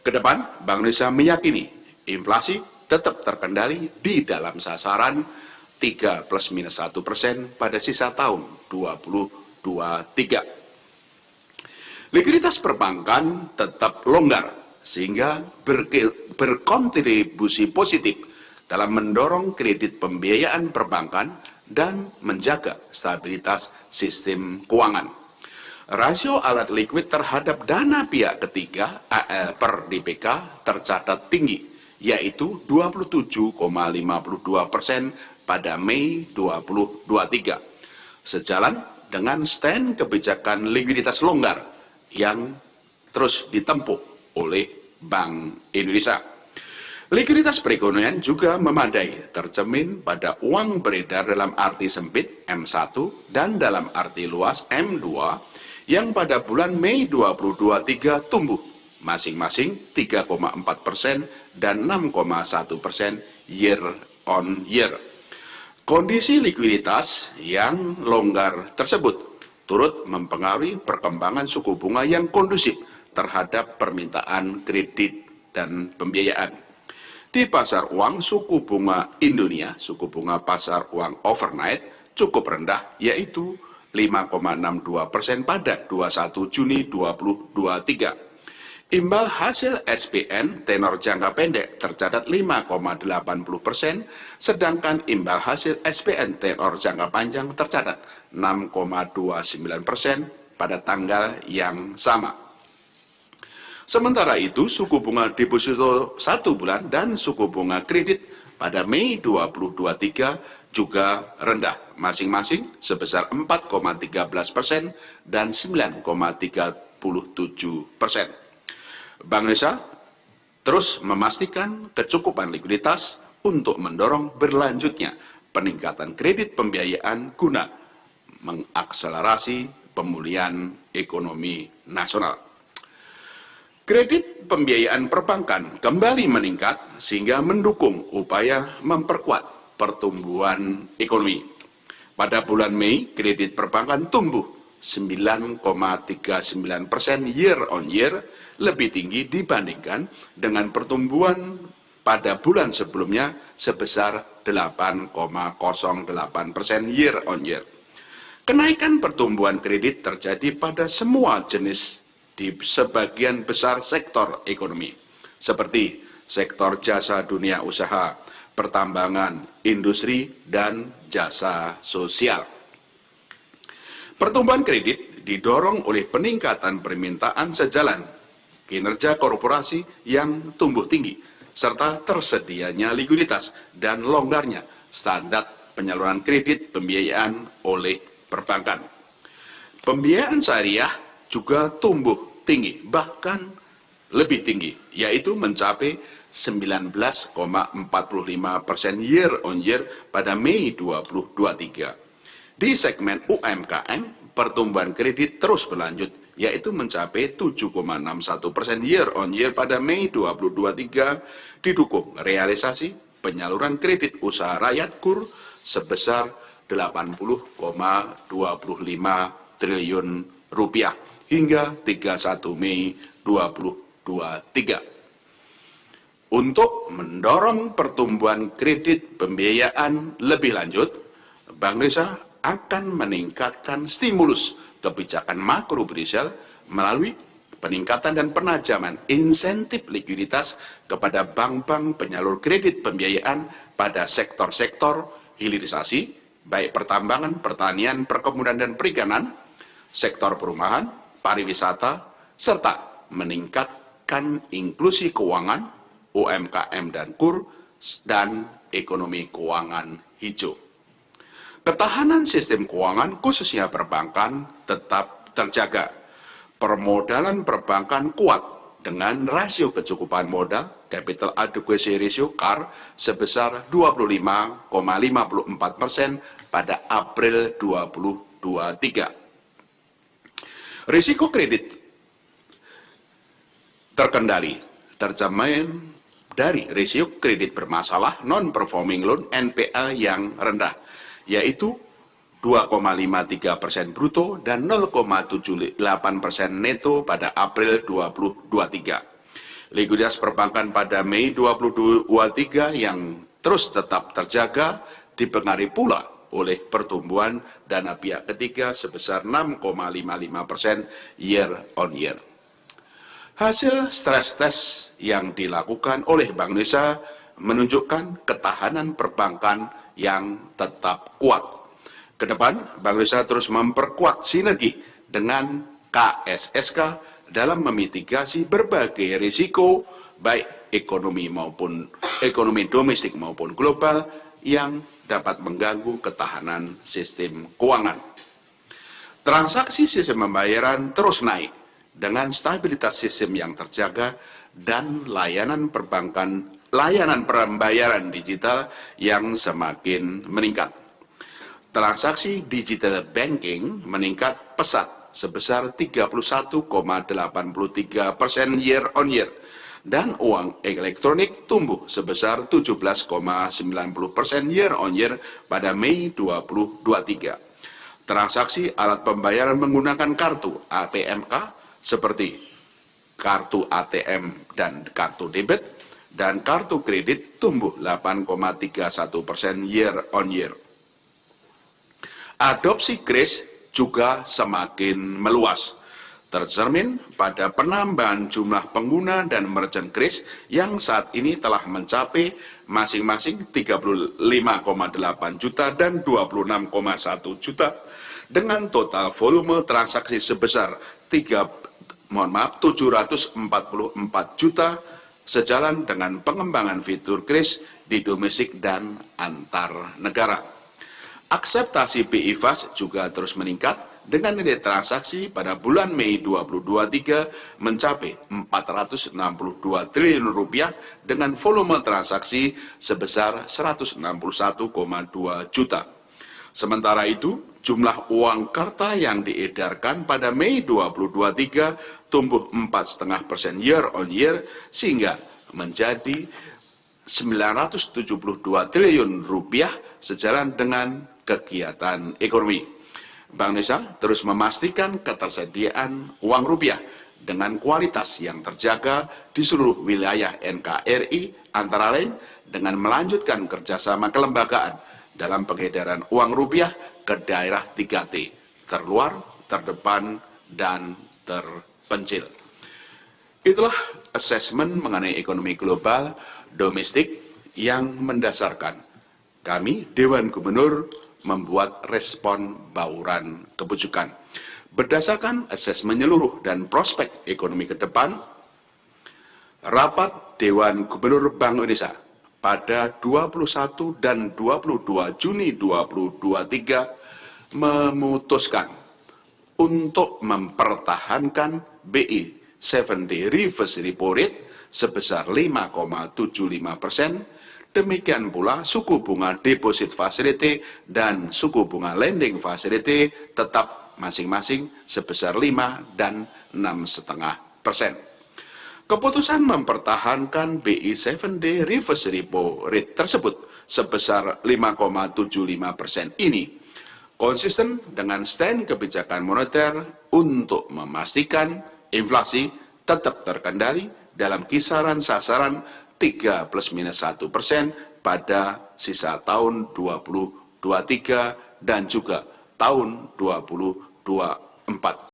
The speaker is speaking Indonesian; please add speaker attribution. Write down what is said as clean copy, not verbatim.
Speaker 1: Kedepan, Bank Indonesia meyakini inflasi tetap terkendali di dalam sasaran 3 plus minus 1% pada sisa tahun 2023. Likuiditas perbankan tetap longgar sehingga berkontribusi positif dalam mendorong kredit pembiayaan perbankan dan menjaga stabilitas sistem keuangan. Rasio alat likuid terhadap dana pihak ketiga AL per DPK tercatat tinggi, yaitu 27,52% pada Mei 2023. Sejalan dengan stand kebijakan likuiditas longgar yang terus ditempuh oleh Bank Indonesia. Likuiditas perekonomian juga memadai, tercermin pada uang beredar dalam arti sempit M1 dan dalam arti luas M2 yang pada bulan Mei 2023 tumbuh masing-masing 3,4% dan 6,1% year on year. Kondisi likuiditas yang longgar tersebut turut mempengaruhi perkembangan suku bunga yang kondusif terhadap permintaan kredit dan pembiayaan. Di pasar uang, suku bunga Indonesia, suku bunga pasar uang overnight cukup rendah, yaitu 5,62% pada 21 Juni 2023. Imbal hasil SPN tenor jangka pendek tercatat 5,80%, sedangkan imbal hasil SPN tenor jangka panjang tercatat 6,29% pada tanggal yang sama. Sementara itu, suku bunga deposito 1 bulan dan suku bunga kredit pada Mei 2023 juga rendah, masing-masing sebesar 4,13% dan 9,37%. Bank Indonesia terus memastikan kecukupan likuiditas untuk mendorong berlanjutnya peningkatan kredit pembiayaan guna mengakselerasi pemulihan ekonomi nasional. Kredit pembiayaan perbankan kembali meningkat sehingga mendukung upaya memperkuat pertumbuhan ekonomi. Pada bulan Mei, kredit perbankan tumbuh 9,39% year on year, lebih tinggi dibandingkan dengan pertumbuhan pada bulan sebelumnya sebesar 8,08% year on year. Kenaikan pertumbuhan kredit terjadi pada semua jenis di sebagian besar sektor ekonomi, seperti sektor jasa dunia usaha, pertambangan, industri, dan jasa sosial. Pertumbuhan kredit didorong oleh peningkatan permintaan sejalan kinerja korporasi yang tumbuh tinggi, serta tersedianya likuiditas dan longgarnya standar penyaluran kredit pembiayaan oleh perbankan. Pembiayaan syariah juga tumbuh tinggi, bahkan lebih tinggi, yaitu mencapai 19,45% year on year pada Mei 2023. Di segmen UMKM, pertumbuhan kredit terus berlanjut, yaitu mencapai 7,61% year on year pada Mei 2023, didukung realisasi penyaluran kredit usaha rakyat KUR sebesar 80,25 triliun rupiah hingga 31 Mei 2023. Untuk mendorong pertumbuhan kredit pembiayaan lebih lanjut, Bank Indonesia akan meningkatkan stimulus kebijakan makrobudensial melalui peningkatan dan penajaman insentif likuiditas kepada bank-bank penyalur kredit pembiayaan pada sektor-sektor hilirisasi, baik pertambangan, pertanian, perkebunan dan perikanan, sektor perumahan, pariwisata, serta meningkatkan inklusi keuangan, UMKM dan KUR, dan ekonomi keuangan hijau. Ketahanan sistem keuangan khususnya perbankan tetap terjaga. Permodalan perbankan kuat dengan rasio kecukupan modal Capital Adequacy Ratio CAR sebesar 25,54% pada April 2023. Risiko kredit terkendali, tercermin dari risiko kredit bermasalah non-performing loan NPL yang rendah, yaitu 2,53% bruto dan 0,78% neto pada April 2023. Likuiditas perbankan pada Mei 2023 yang terus tetap terjaga dipengaruhi pula oleh pertumbuhan dana pihak ketiga sebesar 6,55% year on year. Hasil stres tes yang dilakukan oleh Bank Indonesia menunjukkan ketahanan perbankan yang tetap kuat. Kedepan, Bank Indonesia terus memperkuat sinergi dengan KSSK dalam memitigasi berbagai risiko baik ekonomi domestik maupun global yang dapat mengganggu ketahanan sistem keuangan. Transaksi sistem pembayaran terus naik dengan stabilitas sistem yang terjaga dan layanan pembayaran digital yang semakin meningkat. Transaksi digital banking meningkat pesat sebesar 31,83% year on year, dan uang elektronik tumbuh sebesar 17,90% year on year pada Mei 2023. Transaksi alat pembayaran menggunakan kartu APMK seperti kartu ATM dan kartu debit dan kartu kredit tumbuh 8,31% year on year. Adopsi kris juga semakin meluas, tercermin pada penambahan jumlah pengguna dan merchant kris yang saat ini telah mencapai masing-masing 35,8 juta dan 26,1 juta dengan total volume transaksi sebesar 744 juta, sejalan dengan pengembangan fitur kris di domestik dan antar negara. Akseptasi BI Fast juga terus meningkat dengan nilai transaksi pada bulan Mei 2023 mencapai 462 triliun rupiah dengan volume transaksi sebesar 161,2 juta. Sementara itu, jumlah uang kertas yang diedarkan pada Mei 2023 tumbuh 4,5% year on year sehingga menjadi 972 triliun rupiah sejalan dengan kegiatan ekonomi. Bank Indonesia terus memastikan ketersediaan uang rupiah dengan kualitas yang terjaga di seluruh wilayah NKRI, antara lain dengan melanjutkan kerjasama kelembagaan dalam pengedaran uang rupiah ke daerah 3T, terluar, terdepan, dan terpencil. Itulah asesmen mengenai ekonomi global domestik yang mendasarkan kami, Dewan Gubernur, membuat respon bauran kebijakan. Berdasarkan asesmen menyeluruh dan prospek ekonomi ke depan, rapat Dewan Gubernur Bank Indonesia pada 21 dan 22 Juni 2023 memutuskan untuk mempertahankan BI 7-day reverse repo rate sebesar 5,75%. Demikian pula suku bunga deposit facility dan suku bunga lending facility tetap masing-masing sebesar 5 dan 6,5%. Keputusan mempertahankan BI 7-day reverse repo rate tersebut sebesar 5,75% ini konsisten dengan stand kebijakan moneter untuk memastikan inflasi tetap terkendali dalam kisaran sasaran 3 + -1% pada sisa tahun 2023 dan juga tahun 2024.